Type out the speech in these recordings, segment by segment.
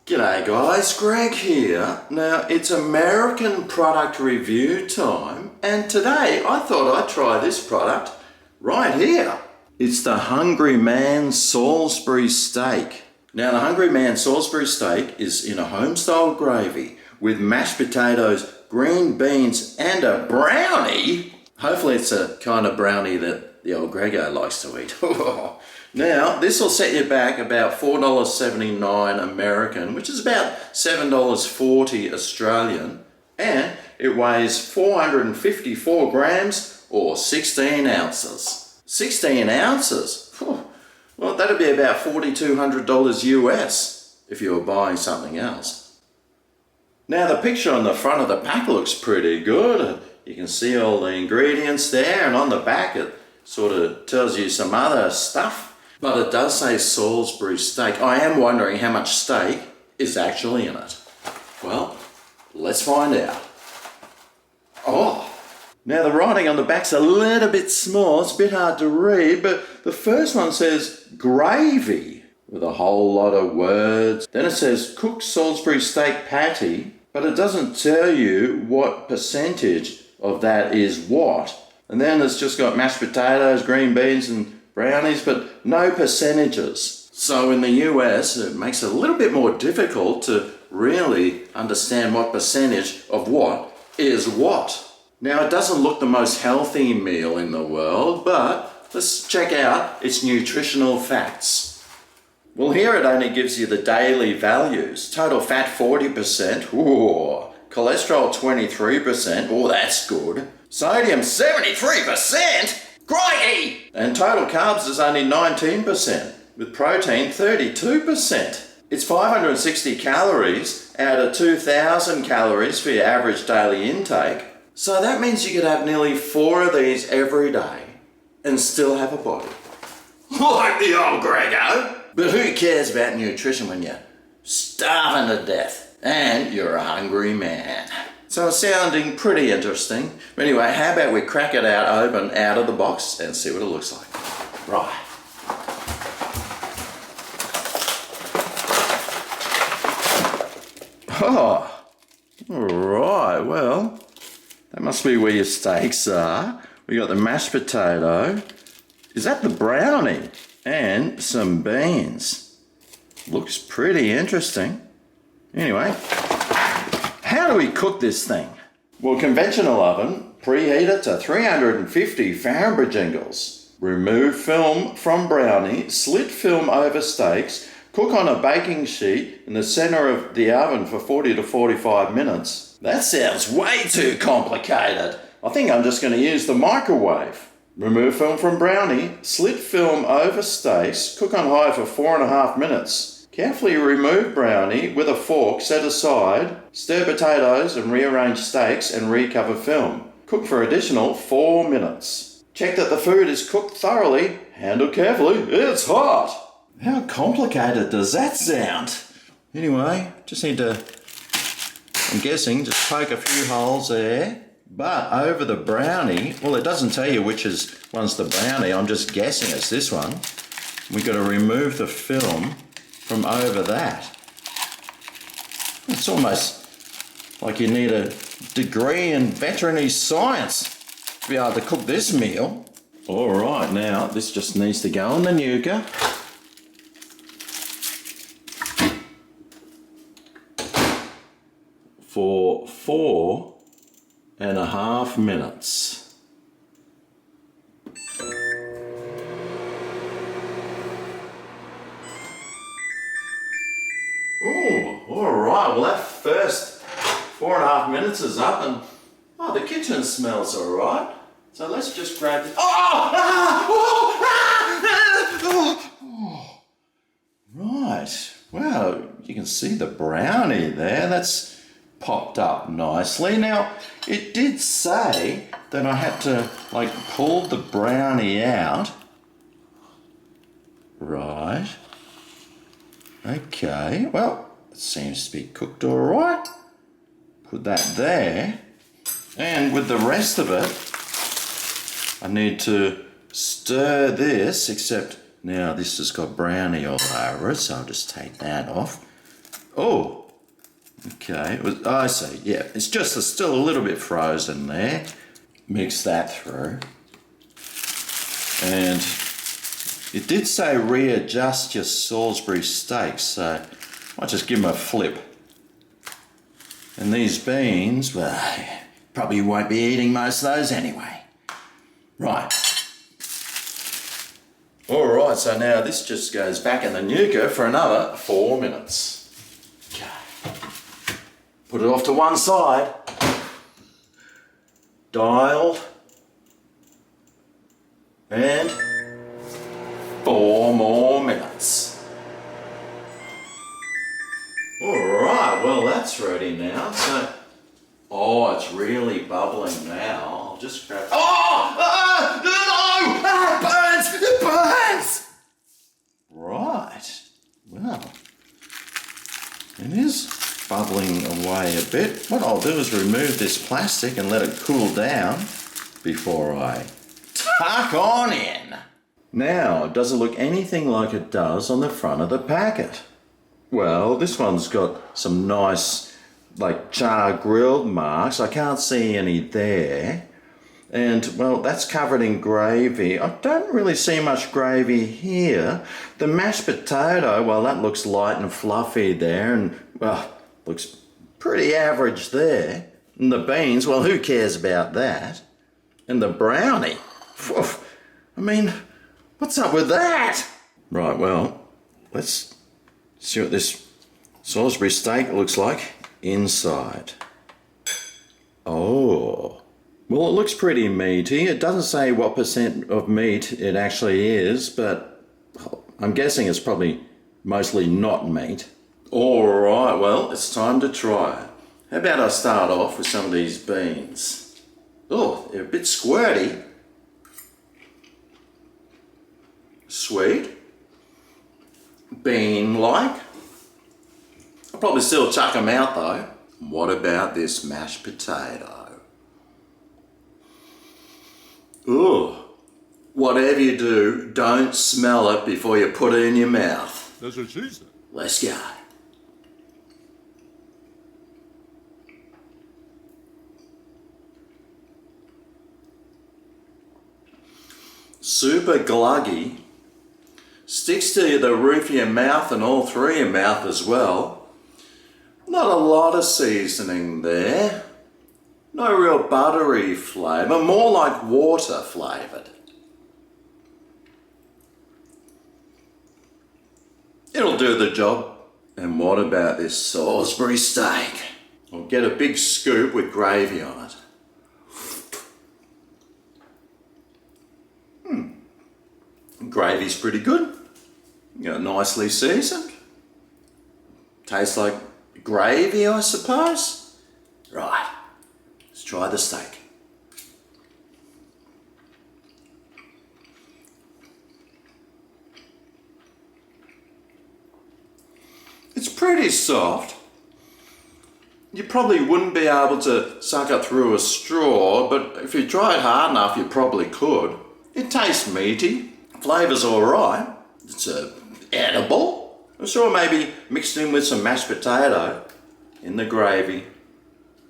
G'day guys, Greg here. Now it's American product review time, and today I thought I'd try this product right here. It's the Hungry Man Salisbury Steak. Now the Hungry Man Salisbury Steak is in a home-style gravy with mashed potatoes, green beans and a brownie. Hopefully it's a kind of brownie that the old Grego likes to eat. Now, this will set you back about $4.79 American, which is about $7.40 Australian, and it weighs 454 grams or 16 ounces. 16 ounces? Well, that'd be about $4,200 US if you were buying something else. Now, the picture on the front of the pack looks pretty good. You can see all the ingredients there, and on the back it sort of tells you some other stuff. But it does say Salisbury steak. I am wondering how much steak is actually in it. Well, let's find out. Oh, now the writing on the back's a little bit small. It's a bit hard to read, but the first one says gravy with a whole lot of words. Then it says cooked Salisbury steak patty, but it doesn't tell you what percentage of that is what. And then it's just got mashed potatoes, green beans and brownies, but no percentages. So in the US, it makes it a little bit more difficult to really understand what percentage of what is what. Now, it doesn't look the most healthy meal in the world, but let's check out its nutritional facts. Well, here it only gives you the daily values. Total fat 40%, ooh. Cholesterol 23%, oh, that's good. Sodium 73%? Crikey! And total carbs is only 19%, with protein 32%. It's 560 calories out of 2,000 calories for your average daily intake. So that means you could have nearly 4 of these every day and still have a body. Like the old Grego! But who cares about nutrition when you're starving to death and you're a hungry man? So it's sounding pretty interesting. But anyway, how about we crack it open out of the box and see what it looks like. Right. Oh, all right, well, that must be where your steaks are. We got the mashed potato. Is that the brownie? And some beans. Looks pretty interesting. Anyway, how do we cook this thing? Well, conventional oven, preheat it to 350 Fahrenheit. Remove film from brownie, slit film over steaks, cook on a baking sheet in the center of the oven for 40 to 45 minutes. That sounds way too complicated. I think I'm just going to use the microwave. Remove film from brownie, slit film over steaks, cook on high for 4.5 minutes. Carefully remove brownie with a fork set aside, stir potatoes and rearrange steaks and recover film. Cook for additional 4 minutes. Check that the food is cooked thoroughly. Handle carefully, it's hot. How complicated does that sound? Anyway, just need to, I'm guessing, just poke a few holes there. But over the brownie, well, it doesn't tell you which one's the brownie. I'm just guessing it's this one. We've got to remove the film from over that. It's almost like you need a degree in veterinary science to be able to cook this meal. All right, now this just needs to go on the nuka. For 4.5 minutes. Oh, all right. Well, that first 4.5 minutes is up, and the kitchen smells all right. So let's just grab this. Right. Wow, you can see the brownie there. That's popped up nicely. Now, it did say that I had to pull the brownie out. Right. Okay, well, it seems to be cooked all right. Put that there. And with the rest of it, I need to stir this, except now this has got brownie all over it, so I'll just take that off. Oh, okay. I see. Yeah, it's just still a little bit frozen there. Mix that through. And it did say readjust your Salisbury steak, so I might just give them a flip. And these beans, well, probably won't be eating most of those anyway. Right. All right, so now this just goes back in the nuker for another 4 minutes. Okay. Put it off to one side. Dial. And 4 more minutes. Alright, well that's ready now. So, oh, it's really bubbling now. I'll just grab... Oh! No! It burns! Right. Well, it is bubbling away a bit. What I'll do is remove this plastic and let it cool down before I tuck on in. Now, does it look anything like it does on the front of the packet? Well, this one's got some nice, like, char grilled marks. I can't see any there. And, well, that's covered in gravy. I don't really see much gravy here. The mashed potato, well, that looks light and fluffy there, and, well, looks pretty average there. And the beans, well, who cares about that? And the brownie, I mean, what's up with that? Right, well, let's see what this Salisbury steak looks like inside. Oh, well, it looks pretty meaty. It doesn't say what percent of meat it actually is, but I'm guessing it's probably mostly not meat. All right, well, it's time to try it. How about I start off with some of these beans? Oh, they're a bit squirty. Sweet. Bean-like. I'll probably still chuck them out though. What about this mashed potato? Ooh. Whatever you do, don't smell it before you put it in your mouth. That's what she said. Let's go. Super gluggy. Sticks to the roof of your mouth and all through your mouth as well. Not a lot of seasoning there. No real buttery flavour, more like water flavoured. It'll do the job. And what about this Salisbury steak? I'll get a big scoop with gravy on it. Gravy's pretty good. You know, nicely seasoned. Tastes like gravy, I suppose. Right, let's try the steak. It's pretty soft. You probably wouldn't be able to suck it through a straw, but if you tried hard enough, you probably could. It tastes meaty. Flavour's alright. It's edible. I'm sure maybe mixed in with some mashed potato in the gravy.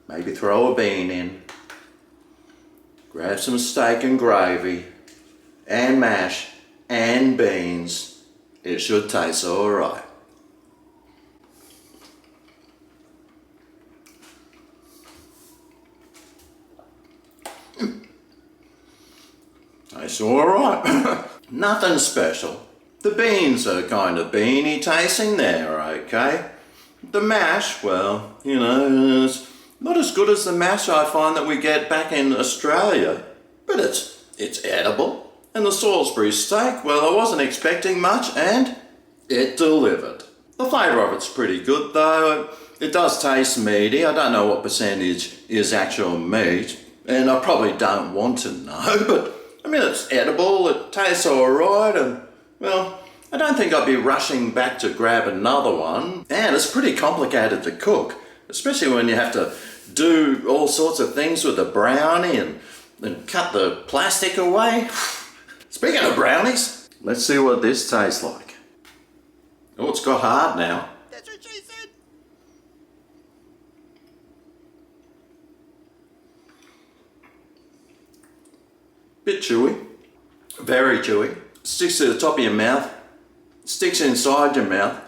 Maybe throw a bean in. Grab some steak and gravy and mash and beans. It should taste alright. Tastes alright. Nothing special. The beans are kind of beany tasting there, okay? The mash, well, you know, it's not as good as the mash I find that we get back in Australia, but it's edible. And the Salisbury steak, well, I wasn't expecting much and it delivered. The flavour of it's pretty good though. It does taste meaty. I don't know what percentage is actual meat, and I probably don't want to know, but I mean, it's edible, it tastes alright, and, well, I don't think I'd be rushing back to grab another one. And it's pretty complicated to cook, especially when you have to do all sorts of things with the brownie and cut the plastic away. Speaking of brownies, let's see what this tastes like. Oh, it's got hard now. That's what she said. Bit chewy, very chewy. Sticks to the top of your mouth, sticks inside your mouth.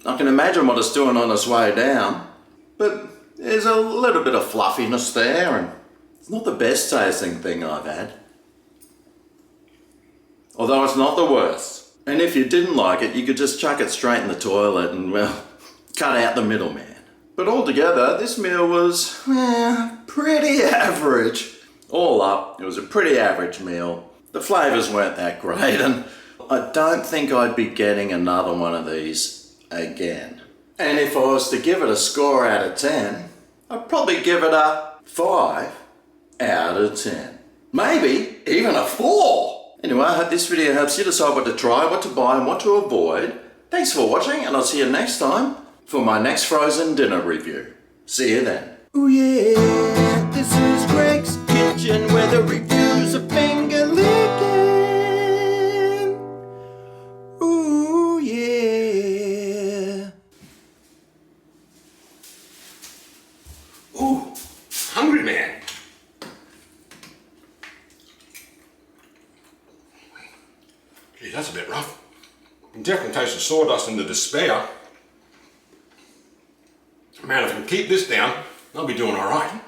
I can imagine what it's doing on its way down, but there's a little bit of fluffiness there, and it's not the best tasting thing I've had. Although it's not the worst. And if you didn't like it, you could just chuck it straight in the toilet and, well, cut out the middleman. But altogether, this meal was, pretty average. All up, it was a pretty average meal. The flavours weren't that great, and I don't think I'd be getting another one of these again. And if I was to give it a score out of 10, I'd probably give it a 5 out of 10. Maybe even a 4. Anyway, I hope this video helps you decide what to try, what to buy, and what to avoid. Thanks for watching, and I'll see you next time for my next frozen dinner review. See you then. Ooh yeah, this is Greg's Kitchen, where the reviews are finger licking. Ooh yeah. Ooh, Hungry Man. Gee, that's a bit rough. You can definitely taste the sawdust and the despair. Man, if I can keep this down, I'll be doing all right.